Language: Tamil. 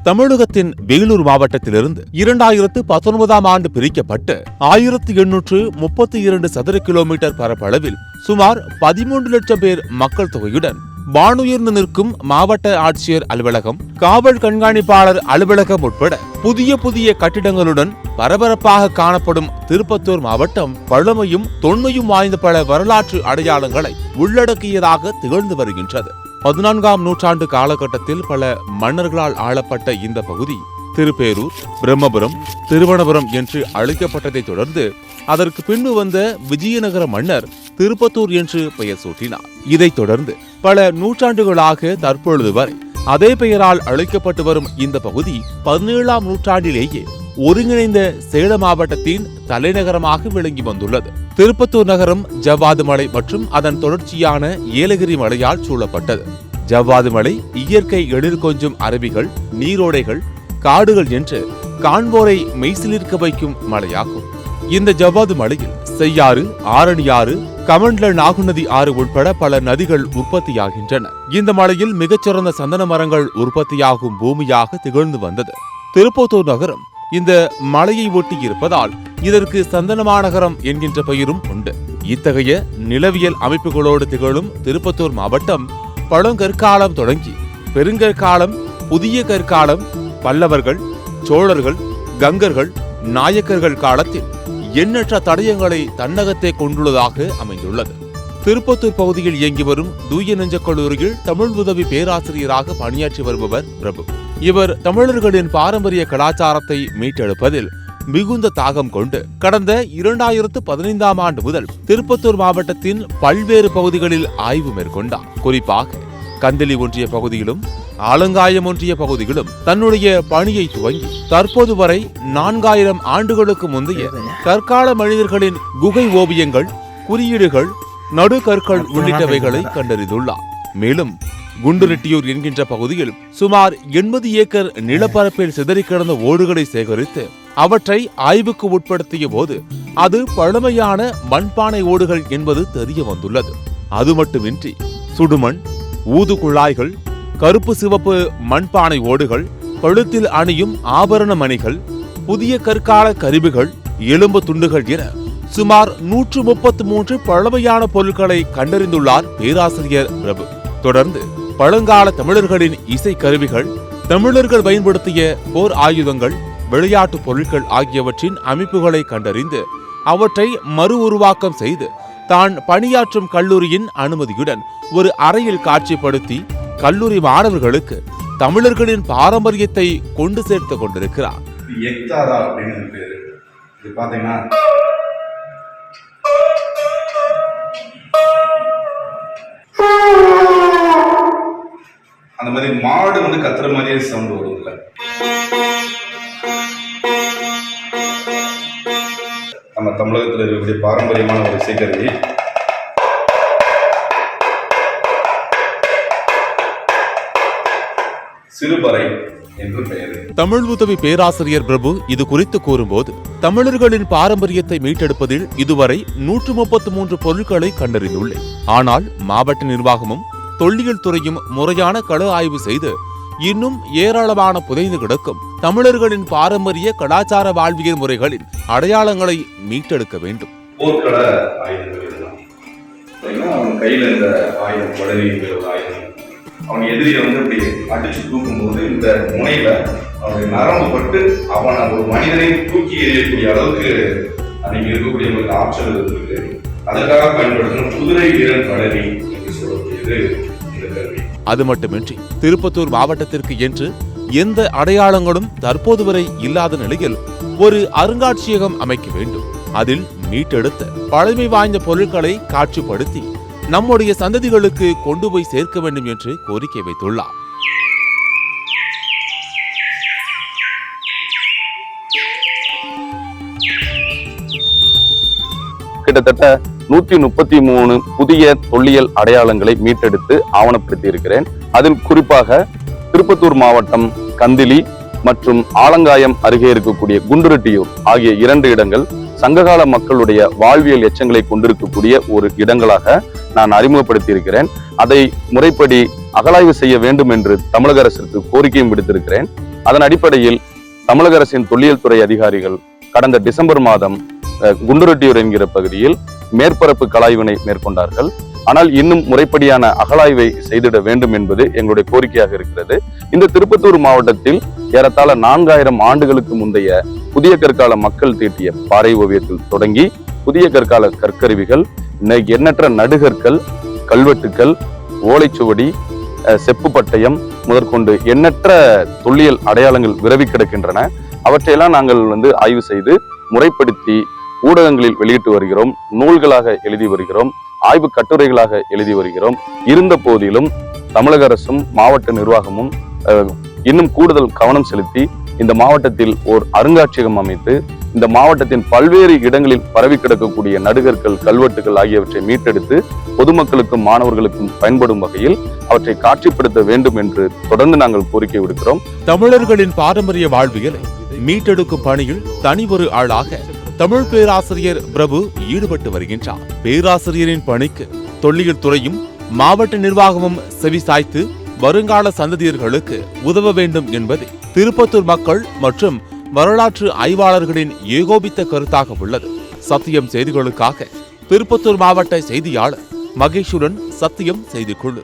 தமிழகத்தின் வேலூர் மாவட்டத்திலிருந்து 2019ஆம் ஆண்டு பிரிக்கப்பட்டு 1832 சதுர கிலோமீட்டர் பரப்பளவில் சுமார் 13 லட்சம் பேர் மக்கள் தொகையுடன் வானுயர்ந்து நிற்கும் மாவட்ட ஆட்சியர் அலுவலகம், காவல் கண்காணிப்பாளர் அலுவலகம் உட்பட புதிய கட்டிடங்களுடன் பரபரப்பாக காணப்படும் திருப்பத்தூர் மாவட்டம் பழமையும் தொன்மையும் வாய்ந்த பல வரலாற்று அடையாளங்களை உள்ளடக்கியதாக திகழ்ந்து வருகின்றது. 14ஆம் நூற்றாண்டு காலகட்டத்தில் பல மன்னர்களால் ஆளப்பட்ட இந்த பகுதி திருப்பேரூர், பிரம்மபுரம், திருவனபுரம் என்று அழைக்கப்பட்டதை தொடர்ந்து அதற்கு பின்பு வந்த விஜயநகர மன்னர் திருப்பத்தூர் என்று பெயர் சூட்டினார். இதைத் தொடர்ந்து பல நூற்றாண்டுகளாக தற்பொழுது வரை அதே பெயரால் அழைக்கப்பட்டு வரும் இந்த பகுதி 17ஆம் நூற்றாண்டிலேயே ஒருங்கிணைந்த சேலம் மாவட்டத்தின் தலைநகரமாக விளங்கி வந்துள்ளது. திருப்பத்தூர் நகரம் ஜவ்வாது மலை மற்றும் அதன் தொடர்ச்சியான ஏலகிரி மலையால் சூழப்பட்டது. ஜவ்வாது மலை இயற்கை எழில் கொஞ்சும் அருவிகள், நீரோடைகள், காடுகள் என்று காண்போரை மெய்சிலிர்க்க வைக்கும் மலையாகும். இந்த ஜவ்வாது மலையில் செய்யாறு, ஆரணியாறு, கமண்டல நாகுநதி ஆறு உட்பட பல நதிகள் உற்பத்தியாகின்றன. இந்த மலையில் மிகச்சிறந்த சந்தன மரங்கள் உற்பத்தியாகும் பூமியாக திகழ்ந்து வந்தது. திருப்பத்தூர் நகரம் இந்த மலையை ஒட்டி இருப்பதால் இதற்கு சந்தனமாநகரம் என்கின்ற பெயரும் உண்டு. இத்தகைய நிலவியல் அமைப்புகளோடு திகழும் திருப்பத்தூர் மாவட்டம் பழங்கற்காலம் தொடங்கி பெருங்கற்காலம், புதிய கற்காலம், பல்லவர்கள், சோழர்கள், கங்கர்கள், நாயக்கர்கள் காலத்தில் எண்ணற்ற தடயங்களை தன்னகத்தே கொண்டுள்ளதாக அமைந்துள்ளது. திருப்பத்தூர் பகுதியில் இயங்கி வரும் தூய நெஞ்ச கல்லூரியில் தமிழ் உதவி பேராசிரியராக பணியாற்றி வருபவர் பிரபு. இவர் தமிழர்களின் பாரம்பரிய கலாச்சாரத்தை மீட்டெடுப்பதில் மிகுந்த தாகம் கொண்டு கடந்த 2015ஆம் ஆண்டு முதல் திருப்பத்தூர் மாவட்டத்தின் பல்வேறு பகுதிகளில் ஆய்வு மேற்கொண்டார். குறிப்பாக கந்தளி ஒன்றிய பகுதியிலும் ஆலங்காயம் ஒன்றிய பகுதிகளும் தன்னுடைய பணியை துவங்கி தற்போது வரை 4000 ஆண்டுகளுக்கு முந்தைய கற்கால மனிதர்களின் குகை ஓவியங்கள், குறியீடுகள், நடுகற்கள் உள்ளிட்டவைகளை கண்டறிந்துள்ளார். மேலும் குண்டுரெட்டியூர் என்கின்ற பகுதியில் சுமார் 80 ஏக்கர் நிலப்பரப்பில் சிதறி கிடந்த ஓடுகளை சேகரித்து அவற்றை ஆய்வுக்கு உட்படுத்திய போது அது பழமையான மண்பானை ஓடுகள் என்பது தெரிய வந்துள்ளது. அது மட்டுமின்றி சுடுமண், ஊது குழாய்கள், கருப்பு சிவப்பு மண்பானை ஓடுகள், கழுத்தில் அணியும் ஆபரண மணிகள், புதிய கற்கால கருவிகள், எலும்பு துண்டுகள் என சுமார் 133 பழமையான பொருட்களை கண்டறிந்துள்ளார் பேராசிரியர் பிரபு. தொடர்ந்து பழங்கால தமிழர்களின் இசை கருவிகள், தமிழர்கள் பயன்படுத்திய போர் ஆயுதங்கள், விளையாட்டு பொருட்கள் ஆகியவற்றின் அமைப்புகளை கண்டறிந்து அவற்றை மறு உருவாக்கம் செய்து தான் பணியாற்றும் கல்லூரியின் அனுமதியுடன் ஒரு அறையில் காட்சிப்படுத்தி கல்லூரி மாணவர்களுக்கு தமிழர்களின் பாரம்பரியத்தை கொண்டு சேர்த்து கொண்டிருக்கிறார். அந்த மாதிரி மாடு வந்து கத்துற மாதிரியே சவுண்ட் வரும். இல்ல நம்ம தமிழகத்தில் இருக்கக்கூடிய பாரம்பரியமான ஒரு இசைக்கருவி. சிறுபறை என்று பெயர். தமிழ் உதவி பேராசிரியர் பிரபு இது குறித்து கூறும்போது, தமிழர்களின் பாரம்பரியத்தை மீட்டெடுப்பதில் இதுவரை 133 பொருட்களை கண்டறிந்துள்ளேன். ஆனால் மாவட்ட நிர்வாகமும் தொல்லியல் துறையும் முறையான கள ஆய்வு செய்து இன்னும் ஏராளமான புதைந்து கிடக்கும் தமிழர்களின் பாரம்பரிய கலாச்சார வாழ்வியல் முறைகளின் அடையாளங்களை மீட்டெடுக்க வேண்டும். போர்க்கள ஆயுதங்கள் அவன் கையில இந்த ஆயுதம், வடலிங்கிற ஒரு ஆயுதம், அவன் எதிரியை வந்து இப்படி அடிச்சு தூக்கும் போது இந்த முனையில அவனுடைய நரம்பு பட்டு அவன் ஒரு மனிதனை தூக்கி எறியக்கூடிய அளவுக்கு அன்னைக்கு இருக்கக்கூடிய ஆற்றல் இருக்கு. அதற்காக பயன்படுத்தணும் குதிரை வீரன் வடலி என்று சொல்லக்கூடியது இந்த கருவி. அது மட்டுமின்றி திருப்பத்தூர் மாவட்டத்திற்கு என்று எந்த அடையாளங்களும் தற்போது வரை இல்லாத நிலையில் ஒரு அருங்காட்சியகம் அமைக்க வேண்டும். அதில் மீட்டெடுத்த பழமை வாய்ந்த பொருட்களை காட்சிப்படுத்தி நம்முடைய சந்ததிகளுக்கு கொண்டு போய் சேர்க்க வேண்டும் என்று கோரிக்கை வைத்துள்ளார். கிட்டத்தட்ட 133 புதிய தொல்லியல் அடையாளங்களை மீட்டெடுத்து ஆவணப்படுத்தி இருக்கிறேன். அதில் குறிப்பாக திருப்பத்தூர் மாவட்டம் கந்திலி மற்றும் ஆலங்காயம் அருகே இருக்கக்கூடிய குண்டுரெட்டியூர் ஆகிய 2 இடங்கள் சங்ககால மக்களுடைய வாழ்வியல் எச்சங்களை கொண்டிருக்கக்கூடிய ஒரு இடங்களாக நான் அறிமுகப்படுத்தி இருக்கிறேன். அதை முறைப்படி அகழாய்வு செய்ய வேண்டும் என்று தமிழக அரசுக்கு கோரிக்கையும் விடுத்திருக்கிறேன். அதன் அடிப்படையில் தமிழக அரசின் தொல்லியல் துறை அதிகாரிகள் கடந்த டிசம்பர் மாதம் குண்டுரெட்டியூர் என்கிற பகுதியில் மேற்பரப்பு கலாய்வினை மேற்கொண்டார்கள். ஆனால் இன்னும் முறைப்படியான அகழாய்வை செய்திட வேண்டும் என்பது எங்களுடைய கோரிக்கையாக இருக்கிறது. இந்த திருப்பத்தூர் மாவட்டத்தில் ஏறத்தாழ 4000 ஆண்டுகளுக்கு முந்தைய புதிய கற்கால மக்கள் தீட்டிய பாறை ஓவியத்தில் தொடங்கி புதிய கற்கால கற்கருவிகள், எண்ணற்ற நடுகற்கள், கல்வெட்டுக்கள், ஓலைச்சுவடி, செப்பு பட்டயம் முதற்கொண்டு எண்ணற்ற தொல்லியல் அடையாளங்கள் விரவி கிடக்கின்றன. அவற்றையெல்லாம் நாங்கள் ஆய்வு செய்து முறைப்படுத்தி ஊடகங்களில் வெளியிட்டு வருகிறோம், நூல்களாக எழுதி வருகிறோம், ஆய்வு கட்டுரைகளாக எழுதி வருகிறோம். இருந்த போதிலும் தமிழக அரசும் மாவட்ட நிர்வாகமும் இன்னும் கூடுதல் கவனம் செலுத்தி இந்த மாவட்டத்தில் ஓர் அருங்காட்சியகம் அமைத்து இந்த மாவட்டத்தின் பல்வேறு இடங்களில் பரவி கிடக்கக்கூடிய நடுகற்கள், கல்வெட்டுகள் ஆகியவற்றை மீட்டெடுத்து பொதுமக்களுக்கும் மாணவர்களுக்கும் பயன்படும் வகையில் அவற்றை காட்சிப்படுத்த வேண்டும் என்று தொடர்ந்து நாங்கள் கோரிக்கை விடுக்கிறோம். தமிழர்களின் பாரம்பரிய வாழ்வியலை மீட்டெடுக்கும் பணியில் தனி ஒரு ஆளாக தமிழ் பேராசிரியர் பிரபு ஈடுபட்டு வருகின்றார். பேராசிரியரின் பணிக்கு தொல்லியல் துறையும் மாவட்ட நிர்வாகமும் செவிசாய்த்து வருங்கால சந்ததியர்களுக்கு உதவ வேண்டும் என்பது திருப்பத்தூர் மக்கள் மற்றும் வரலாற்று ஆய்வாளர்களின் ஏகோபித்த கருத்தாக உள்ளது. சத்தியம் செய்திகளுக்காக திருப்பத்தூர் மாவட்ட செய்தியாளர் மகேஷுடன் சத்தியம் செய்திக்குழு.